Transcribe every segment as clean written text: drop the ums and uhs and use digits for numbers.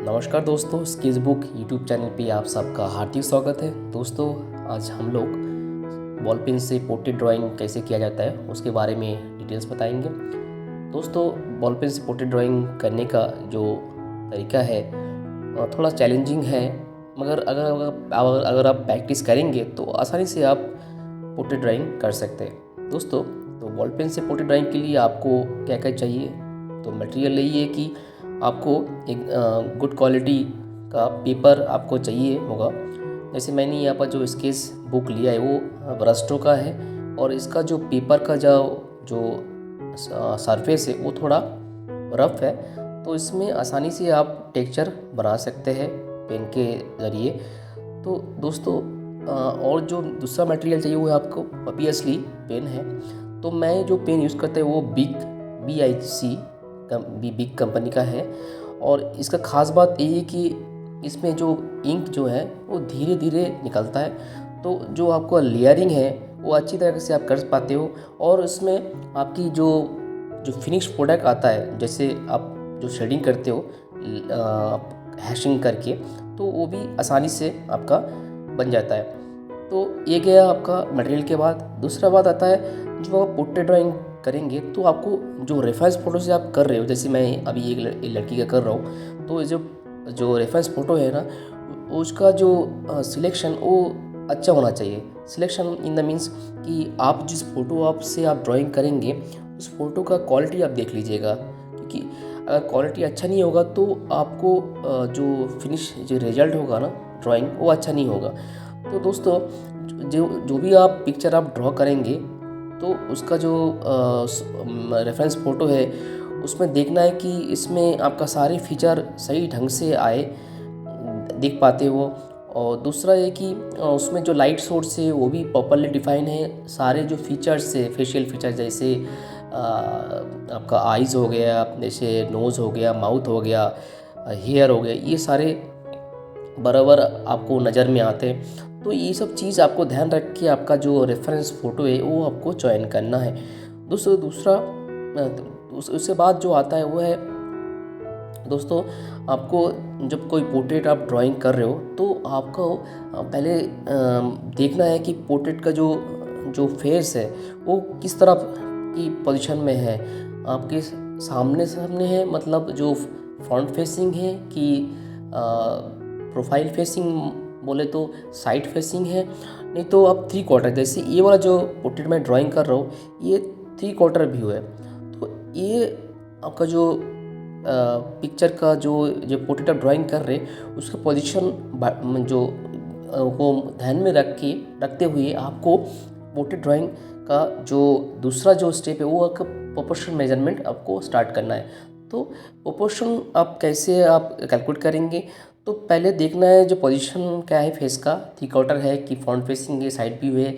नमस्कार दोस्तों, sketch book YouTube channel पे आप सबका हार्दिक स्वागत है। दोस्तों, आज हम लोग बॉल पेन से पोर्ट्रेट ड्राइंग कैसे किया जाता है उसके बारे में डिटेल्स बताएंगे। दोस्तों, बॉल पेन से पोर्ट्रेट ड्राइंग करने का जो तरीका है थोड़ा चैलेंजिंग है, मगर अगर आप प्रैक्टिस करेंगे तो आसानी से आप पोर्ट्रेट ड्राइंग कर सकते हैं। दोस्तों, तो बॉल पेन से पोर्ट्रेट ड्राइंग के लिए आपको क्या क्या चाहिए? तो मटेरियल यही है कि आपको एक गुड क्वालिटी का पेपर आपको चाहिए होगा। जैसे मैंने यहाँ पर जो स्केच बुक लिया है वो ब्रस्टो का है, और इसका जो पेपर का जो सरफेस है वो थोड़ा रफ है, तो इसमें आसानी से आप टेक्सचर बना सकते हैं पेन के ज़रिए। तो दोस्तों, और जो दूसरा मटेरियल चाहिए वो है आपको ऑब्वियसली पेन है। तो मैं जो पेन यूज़ करता हूँ वो बिग कंपनी का है, और इसका ख़ास बात ये है कि इसमें जो इंक जो है वो धीरे धीरे निकलता है, तो जो आपको लेयरिंग है वो अच्छी तरह से आप कर पाते हो, और इसमें आपकी जो फिनिश प्रोडक्ट आता है, जैसे आप जो शेडिंग करते हो हैशिंग करके, तो वो भी आसानी से आपका बन जाता है। तो ये गया आपका मटेरियल के बाद। दूसरा बात आता है, जो आप पोर्ट्रेट ड्राइंग करेंगे तो आपको जो रेफरेंस फ़ोटो से आप कर रहे हो, जैसे मैं अभी एक लड़की का कर रहा हूँ, तो जो रेफरेंस फ़ोटो है ना, उसका जो सिलेक्शन वो अच्छा होना चाहिए। सिलेक्शन इन द मीन्स कि आप जिस फ़ोटो आपसे आप ड्राइंग करेंगे उस फ़ोटो का क्वालिटी आप देख लीजिएगा, क्योंकि अगर क्वालिटी अच्छा नहीं होगा तो आपको जो फिनिश जो रिजल्ट होगा ना ड्राइंग वो अच्छा नहीं होगा। तो दोस्तों, जो भी आप पिक्चर आप ड्रॉ करेंगे तो उसका जो रेफरेंस फ़ोटो है उसमें देखना है कि इसमें आपका सारे फीचर सही ढंग से आए, देख पाते हो। और दूसरा ये कि उसमें जो लाइट सोर्स है वो भी प्रॉपरली डिफाइन है। सारे जो फीचर्स है, फेशियल फीचर, जैसे आपका आइज़ हो गया, जैसे नोज़ हो गया, माउथ हो गया, हेयर हो गया, ये सारे बराबर आपको नज़र में आते हैं। तो ये सब चीज़ आपको ध्यान रख के आपका जो रेफरेंस फ़ोटो है वो आपको चयन करना है। दूसरा उसके बाद जो आता है वो है, दोस्तों, आपको जब कोई पोर्ट्रेट आप ड्राइंग कर रहे हो तो आपको पहले देखना है कि पोर्ट्रेट का जो फेस है वो किस तरह की पोजीशन में है। आपके सामने है, मतलब जो फ्रंट फेसिंग है, कि प्रोफाइल फेसिंग बोले तो साइड फेसिंग है, नहीं तो आप 3/4, जैसे ये वाला जो पोर्ट्रेट मैं ड्राइंग कर रहा हूँ ये 3/4 व्यू है। तो ये आपका जो पिक्चर का जो पोर्ट्रेट आप ड्राइंग कर रहे उसका पोजीशन जो को ध्यान में रखते हुए आपको पोर्ट्रेट ड्राइंग का जो दूसरा जो स्टेप है वो आपका प्रोपोर्शन मेजरमेंट आपको स्टार्ट करना है। तो प्रोपोर्शन आप कैसे आप कैलकुलेट करेंगे? तो पहले देखना है जो पोजीशन क्या है फेस का, 3/4 है कि फ्रंट फेसिंग है, साइड व्यू है,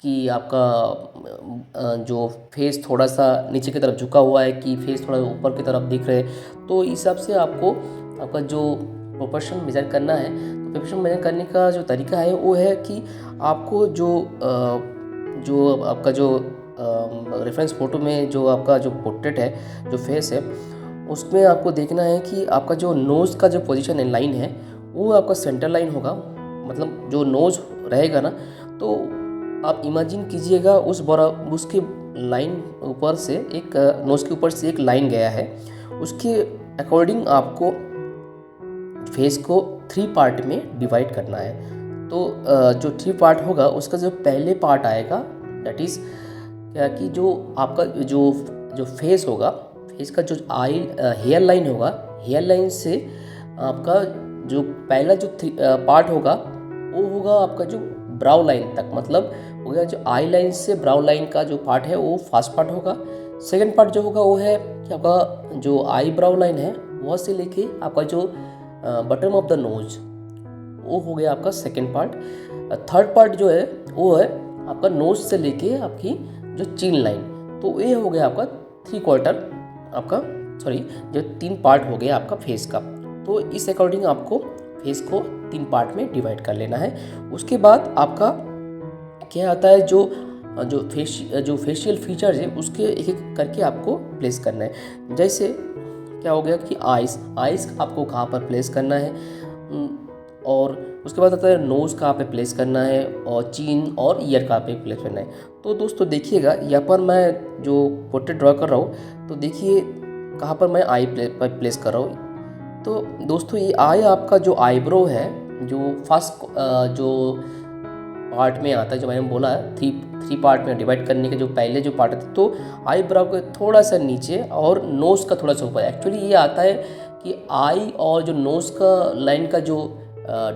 कि आपका जो फेस थोड़ा सा नीचे की तरफ झुका हुआ है, कि फेस थोड़ा ऊपर की तरफ दिख रहे हैं। तो इस हिसाब से आपको आपका जो प्रोपोर्शन मेजर करना है। तो प्रोपोर्शन मेजर करने का जो तरीका है वो है कि आपको जो आपका जो रेफरेंस फ़ोटो में जो आपका जो पोर्ट्रेट है, जो फेस है, उसमें आपको देखना है कि आपका जो नोज़ का जो पोजीशन है, लाइन है, वो आपका सेंटर लाइन होगा। मतलब जो नोज़ रहेगा ना, तो आप इमेजिन कीजिएगा उसके लाइन ऊपर से एक नोज़ के ऊपर से एक लाइन गया है, उसके अकॉर्डिंग आपको फेस को 3 पार्ट में डिवाइड करना है। तो जो 3 पार्ट होगा उसका जो पहले पार्ट आएगा, दैट इज़ क्या कि जो आपका जो फेस होगा, फेस का जो हेयर लाइन होगा, हेयर लाइन से आपका जो पहला जो पार्ट होगा वो होगा आपका जो ब्राउ लाइन तक, मतलब हो गया जो आई लाइन से ब्राउ लाइन का जो पार्ट है वो फर्स्ट पार्ट होगा। सेकंड पार्ट जो होगा वो है कि आपका जो आई ब्राउ लाइन है वहाँ से लेके आपका जो बटन ऑफ द नोज, वो हो गया आपका सेकंड पार्ट। थर्ड पार्ट जो है वो है आपका नोज से लेके आपकी जो चिन लाइन, तो ये हो गया आपका 3/4 आपका, जो 3 पार्ट हो गया आपका फेस का। तो इस अकॉर्डिंग आपको फेस को 3 पार्ट में डिवाइड कर लेना है। उसके बाद आपका क्या आता है, जो फेशियल फीचर्स है उसके एक एक करके आपको प्लेस करना है। जैसे क्या हो गया कि आइस आपको कहाँ पर प्लेस करना है, और उसके बाद आता है नोज़ कहाँ पे प्लेस करना है, और चीन और ईयर कहाँ पे प्लेस करना है। तो दोस्तों देखिएगा, यहाँ पर मैं जो पोर्ट्रेट ड्रॉ कर रहा हूँ, तो देखिए कहाँ पर मैं आई प्लेस कर रहा हूँ। तो दोस्तों ये आई आपका जो आईब्रो है, जो फर्स्ट जो पार्ट में आता है, जो मैंने बोला है थ्री पार्ट में डिवाइड करने के जो पहले जो पार्ट है, तो आईब्रो के थोड़ा सा नीचे और नोज़ का थोड़ा सा ऊपर। एक्चुअली ये आता है कि आई और जो नोज़ का लाइन का जो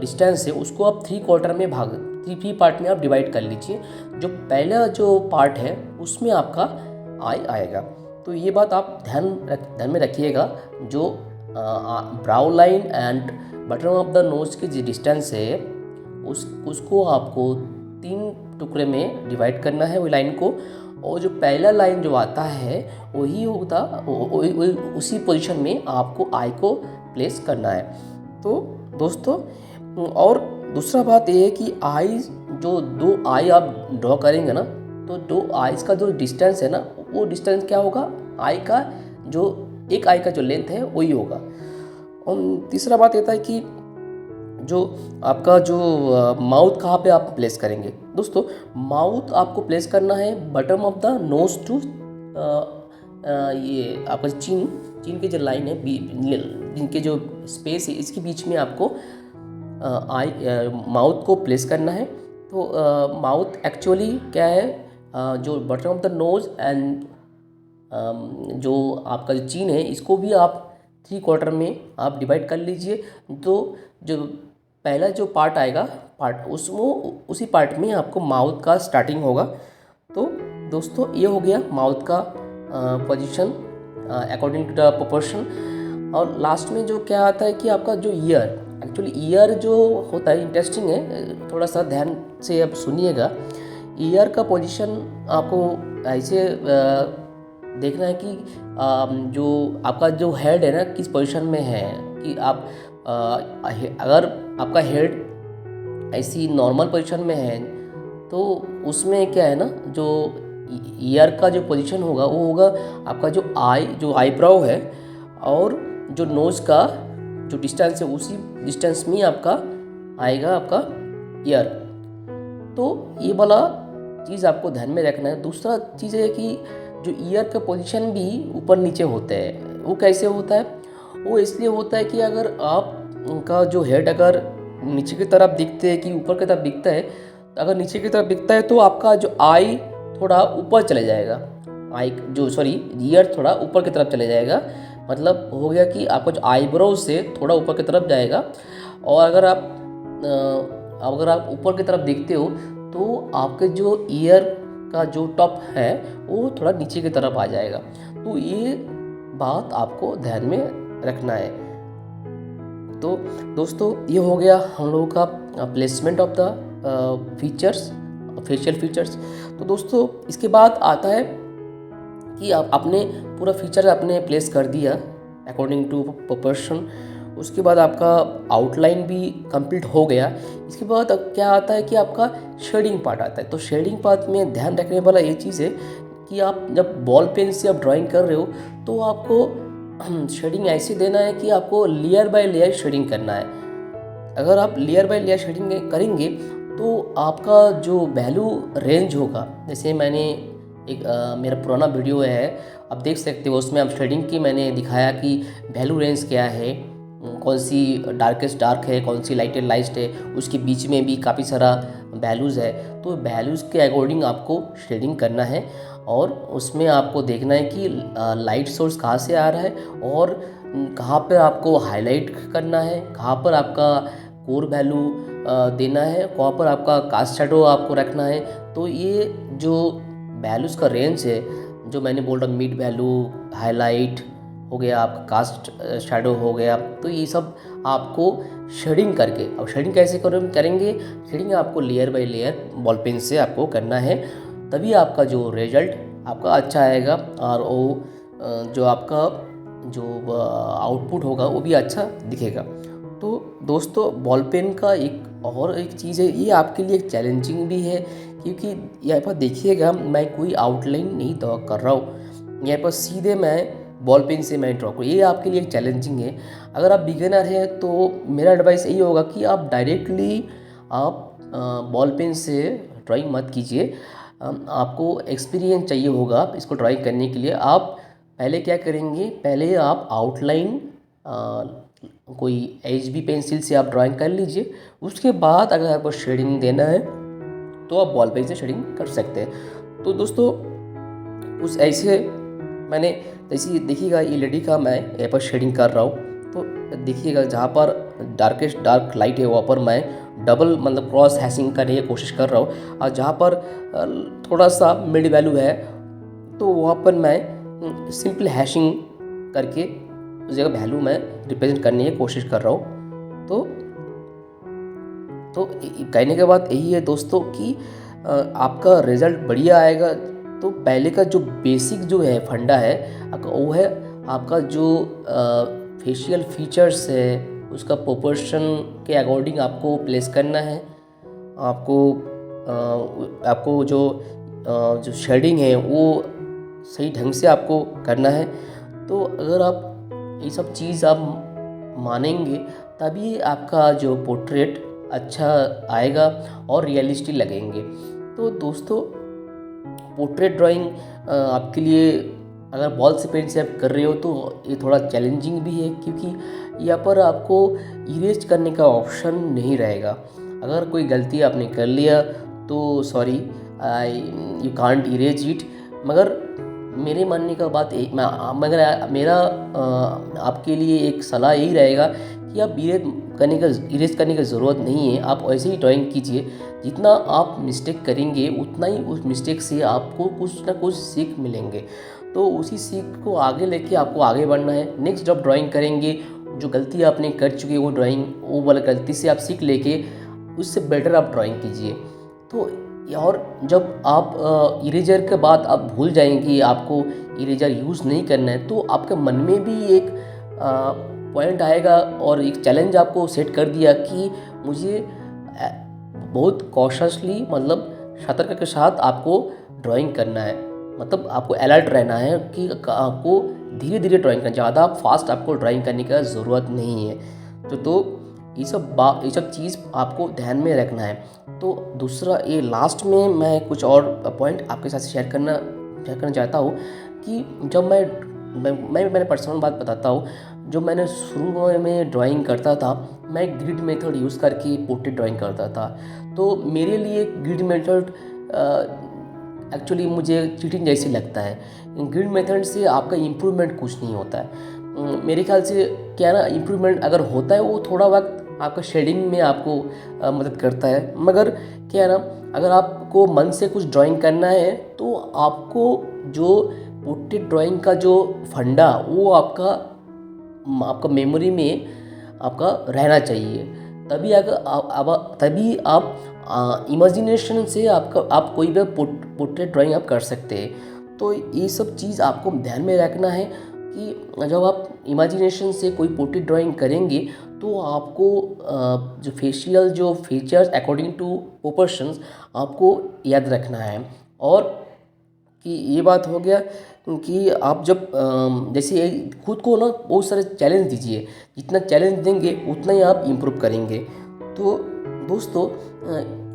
डिस्टेंस है उसको आप थ्री पार्ट में आप डिवाइड कर लीजिए। जो पहला जो पार्ट है उसमें आपका आई आएगा। तो ये बात आप ध्यान में रखिएगा, जो brow line and button of the nose की जो डिस्टेंस है उसको आपको 3 टुकड़े में डिवाइड करना है वो लाइन को, और जो पहला लाइन जो आता है वही होता उसी पोजीशन में आपको आई को प्लेस करना है। तो दोस्तों, और दूसरा बात ये है कि आई जो 2 आई आप ड्रॉ करेंगे ना, तो 2 आईज का जो डिस्टेंस है ना, वो डिस्टेंस क्या होगा, आई का जो एक आई का जो लेंथ है वही होगा। और तीसरा बात ये था कि जो आपका जो माउथ कहाँ पे आप प्लेस करेंगे। दोस्तों माउथ आपको प्लेस करना है bottom of the nose to ये आपका चीन की जो लाइन है, जिनके जो स्पेस है इसके बीच में आपको माउथ को प्लेस करना है। तो माउथ एक्चुअली क्या है, जो button of the knows and जो आपका जो चीन है इसको भी आप 3/4 में आप डिवाइड कर लीजिए। तो जो पहला जो पार्ट आएगा उसी पार्ट में आपको माउथ का स्टार्टिंग होगा। तो दोस्तों ये हो गया माउथ का position according to the proportion. और लास्ट में जो क्या आता है कि आपका जो ईयर, एक्चुअली ईयर जो होता है इंटरेस्टिंग है, थोड़ा सा ध्यान से अब सुनिएगा। ईयर का पोजीशन आपको ऐसे देखना है कि जो आपका जो हेड है ना किस पोजीशन में है, कि आप अगर आपका हेड ऐसी नॉर्मल पोजीशन में है तो उसमें क्या है ना, जो ईयर का जो पोजीशन होगा वो होगा आपका जो आईब्रो है और जो नोज़ का जो डिस्टेंस है उसी डिस्टेंस में आपका आएगा आपका ईयर। तो ये वाला चीज़ आपको ध्यान में रखना है। दूसरा चीज़ है कि जो ईयर का पोजीशन भी ऊपर नीचे होता है। वो कैसे होता है, वो इसलिए होता है कि अगर आपका जो हेड अगर नीचे की तरफ दिखते है कि ऊपर की तरफ दिखता है, अगर नीचे की तरफ दिखता है तो आपका जो आई थोड़ा ऊपर चले जाएगा, ईयर थोड़ा ऊपर की तरफ चले जाएगा। मतलब हो गया कि आपका जो आईब्रो से थोड़ा ऊपर की तरफ जाएगा, और अगर आप ऊपर की तरफ देखते हो तो आपके जो ईयर का जो टॉप है वो थोड़ा नीचे की तरफ आ जाएगा। तो ये बात आपको ध्यान में रखना है। तो दोस्तों ये हो गया हम लोगों का placement of the features, facial features. तो दोस्तों इसके बाद आता है कि आप अपने पूरा फीचर आपने प्लेस कर दिया अकॉर्डिंग टू प्रोपोर्शन। उसके बाद आपका आउटलाइन भी कंप्लीट हो गया। इसके बाद क्या आता है कि आपका शेडिंग पार्ट आता है। तो शेडिंग पार्ट में ध्यान रखने वाला ये चीज़ है कि आप जब बॉल पेन से आप ड्राइंग कर रहे हो तो आपको शेडिंग ऐसे देना है कि आपको लेयर बाय लेयर शेडिंग करना है। अगर आप लेयर बाय लेयर शेडिंग करेंगे तो आपका जो वैल्यू रेंज होगा, जैसे मैंने मेरा पुराना वीडियो है आप देख सकते हो, उसमें आप शेडिंग की मैंने दिखाया कि वैल्यू रेंज क्या है, कौन सी डार्केस्ट डार्क है, कौन सी लाइटेड लाइट है, उसके बीच में भी काफ़ी सारा वैल्यूज़ है। तो वैल्यूज़ के अकॉर्डिंग आपको शेडिंग करना है, और उसमें आपको देखना है कि लाइट सोर्स कहाँ से आ रहा है और कहाँ पर आपको हाईलाइट करना है, कहाँ पर आपका कोर वैल्यू देना है, कहाँ पर आपका कास्ट शैडो आपको रखना है। तो ये जो वैल्यूज़ का रेंज है जो मैंने बोल रहा, मिड वैल्यू, हाईलाइट हो गया, आपका कास्ट शैडो हो गया, तो ये सब आपको शेडिंग करके, अब शेडिंग कैसे करेंगे, शेडिंग आपको layer by layer ball pen से आपको करना है, तभी आपका जो रिजल्ट आपका अच्छा आएगा और वो जो आपका जो आउटपुट होगा वो भी अच्छा दिखेगा। तो दोस्तों बॉल पेन का एक चीज़ है, ये आपके लिए एक चैलेंजिंग भी है, क्योंकि यहाँ पर देखिएगा मैं कोई आउटलाइन नहीं कर रहा हूँ, यहाँ पर सीधे मैं बॉल पेन से मैं ड्रॉ करूँ, ये आपके लिए चैलेंजिंग है। अगर आप बिगिनर हैं तो मेरा एडवाइस यही होगा कि आप डायरेक्टली आप बॉल पेन से ड्राइंग मत कीजिए। आपको एक्सपीरियंस चाहिए होगा इसको ड्राइंग करने के लिए। आप पहले क्या करेंगे, पहले आप आउटलाइन कोई HB पेंसिल से आप ड्राइंग कर लीजिए। उसके बाद अगर आपको शेडिंग देना है तो आप बॉल पेन से शेडिंग कर सकते हैं। तो दोस्तों उस ऐसे मैंने जैसे देखिएगा ये लेडी का मैं यहाँ पर शेडिंग कर रहा हूँ, तो देखिएगा जहाँ पर डार्केस्ट डार्क लाइट है वहाँ पर मैं डबल मतलब क्रॉस हैशिंग करने की कोशिश कर रहा हूँ, और जहाँ पर थोड़ा सा मिड वैल्यू है तो वहाँ पर मैं सिंपल हैशिंग करके उस जगह वैल्यू मैं रिप्रेजेंट करने की कोशिश कर रहा हूँ। तो कहने के बाद यही है दोस्तों कि आपका रिज़ल्ट बढ़िया आएगा। तो पहले का जो बेसिक जो है फंडा है वो है आपका जो फेशियल फीचर्स है उसका प्रोपोर्शन के अकॉर्डिंग आपको प्लेस करना है। आपको जो शेडिंग है वो सही ढंग से आपको करना है। तो अगर आप ये सब चीज़ आप मानेंगे तभी आपका जो पोर्ट्रेट अच्छा आएगा और रियलिस्टिक लगेंगे। तो दोस्तों पोर्ट्रेट ड्राइंग आपके लिए अगर बॉल से पेन से आप कर रहे हो तो ये थोड़ा चैलेंजिंग भी है, क्योंकि यहाँ पर आपको इरेज करने का ऑप्शन नहीं रहेगा। अगर कोई गलती आपने कर लिया तो sorry, you can't erase it. मगर मेरे मानने का बात मगर मेरा आपके लिए एक सलाह यही रहेगा कि आप इरेज करने की ज़रूरत नहीं है। आप ऐसे ही ड्राइंग कीजिए। जितना आप मिस्टेक करेंगे उतना ही उस मिस्टेक से आपको कुछ ना कुछ सीख मिलेंगे। तो उसी सीख को आगे लेके आपको आगे बढ़ना है। नेक्स्ट जब ड्राइंग करेंगे जो गलती आपने कर चुकी है वो वाला गलती से आप सीख लेके उससे बेटर आप ड्राइंग कीजिए। तो और जब आप इरेजर के बाद आप भूल जाएंगे आपको इरेजर यूज़ नहीं करना है, तो आपके मन में भी एक पॉइंट आएगा और एक चैलेंज आपको सेट कर दिया कि मुझे बहुत कॉशसली मतलब सतर्क के साथ आपको ड्राइंग करना है। मतलब आपको अलर्ट रहना है कि आपको धीरे धीरे ड्राइंग करना, ज़्यादा फास्ट आपको ड्राइंग करने का ज़रूरत नहीं है। तो ये सब चीज़ आपको ध्यान में रखना है। तो दूसरा ये लास्ट में मैं कुछ और पॉइंट आपके साथ शेयर करना चाहता हूँ कि जब मैंने पर्सनल बात बताता हूँ। जब मैंने शुरू में ड्राइंग करता था मैं ग्रिड मेथड यूज़ करके पोर्ट्रेट ड्राइंग करता था। तो मेरे लिए ग्रिड मेथड एक्चुअली मुझे चीटिंग जैसे लगता है। ग्रिड मेथड से आपका इम्प्रूवमेंट कुछ नहीं होता है। मेरे ख्याल से क्या ना, इम्प्रूवमेंट अगर होता है वो थोड़ा वक्त आपका शेडिंग में आपको मदद करता है। मगर क्या है ना, अगर आपको मन से कुछ ड्राइंग करना है तो आपको जो पोर्ट्रेट ड्राइंग का जो फंडा वो आपका मेमोरी में आपका रहना चाहिए। तभी आप इमेजिनेशन से आप कोई भी पोर्ट्रेट ड्राइंग आप कर सकते हैं। तो ये सब चीज़ आपको ध्यान में रखना है कि जब आप इमेजिनेशन से कोई पोर्ट्रेट ड्राइंग करेंगे तो आपको जो फेशियल जो फीचर्स अकॉर्डिंग टू प्रोपोर्शंस आपको याद रखना है। और कि ये बात हो गया कि आप जब जैसे खुद को ना बहुत सारे चैलेंज दीजिए। जितना चैलेंज देंगे उतना ही आप इम्प्रूव करेंगे। तो दोस्तों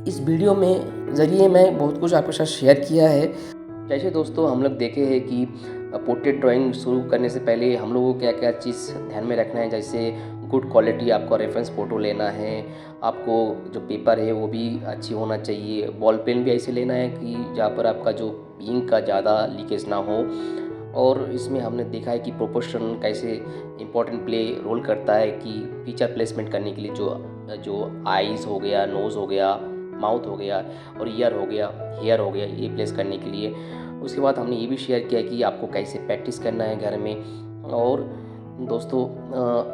इस वीडियो में ज़रिए मैं बहुत कुछ आपके साथ शेयर किया है। जैसे दोस्तों हम लोग देखे हैं कि पोर्ट्रेट ड्राइंग शुरू करने से पहले हम लोगों को क्या क्या चीज़ ध्यान में रखना है। जैसे गुड क्वालिटी आपको रेफरेंस फ़ोटो लेना है, आपको जो पेपर है वो भी अच्छी होना चाहिए, बॉल पेन भी ऐसे लेना है कि जहाँ पर आपका जो इंक का ज़्यादा लीकेज ना हो। और इसमें हमने देखा है कि प्रोपोर्शन कैसे इंपॉर्टेंट प्ले रोल करता है कि फीचर प्लेसमेंट करने के लिए जो आईज़ हो गया, नोज़ हो गया, माउथ हो गया और ईयर हो गया, हेयर हो गया, ये प्लेस करने के लिए। उसके बाद हमने ये भी शेयर किया कि आपको कैसे प्रैक्टिस करना है घर में। और दोस्तों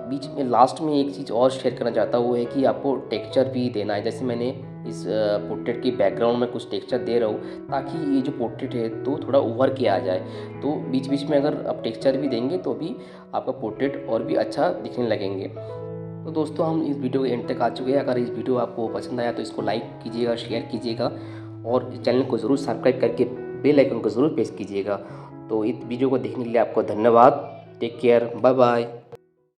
बीच में लास्ट में एक चीज़ और शेयर करना चाहता हूँ, वो है कि आपको टेक्सचर भी देना है। जैसे मैंने इस पोर्ट्रेट की बैकग्राउंड में कुछ टेक्सचर दे रहा हूँ ताकि ये जो पोर्ट्रेट है तो थोड़ा उभर के आ जाए। तो बीच बीच में अगर आप टेक्सचर भी देंगे तो भी आपका पोर्ट्रेट और भी अच्छा दिखने लगेंगे। तो दोस्तों हम इस वीडियो के एंड तक आ चुके हैं। अगर इस वीडियो आपको पसंद आया तो इसको लाइक कीजिएगा, शेयर कीजिएगा और चैनल को ज़रूर सब्सक्राइब करके बेल आइकन को ज़रूर प्रेस कीजिएगा। तो इस वीडियो को देखने के लिए आपको धन्यवाद। Take care, bye bye.